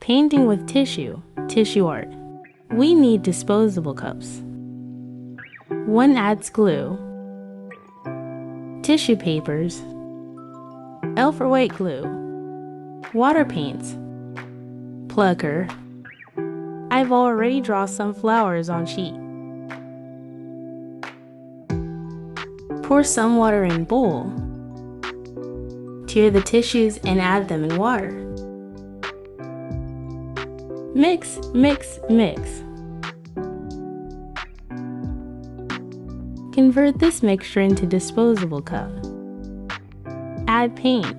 Painting with tissue, tissue art. We need disposable cups. One adds glue, tissue papers, Elf white glue, water paints, plucker. I've already drawn some flowers on sheet. Pour some water in bowl. Tear the tissues and add them in water. Mix, mix, mix. Convert this mixture into disposable cup. Add paint.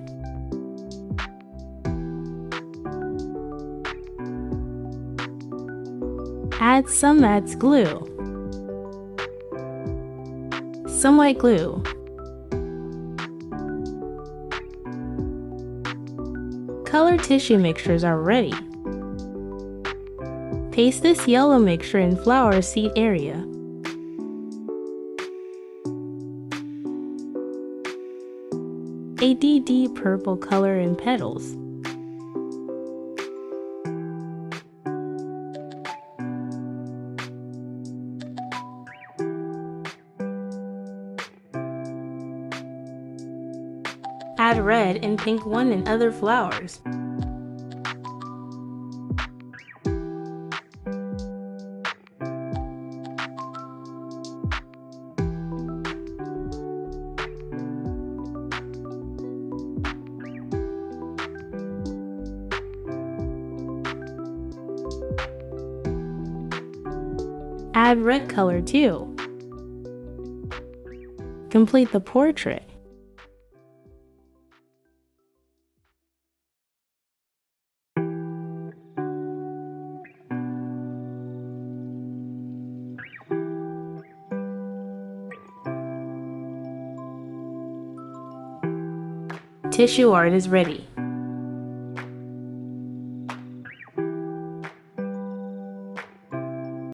Add some adds glue. Some white glue. Color tissue mixtures are ready. Paste this yellow mixture in flower seed area. ADD purple color in petals. Add red and pink one in other flowers. Add red color too. Complete the portrait. Tissue art is ready.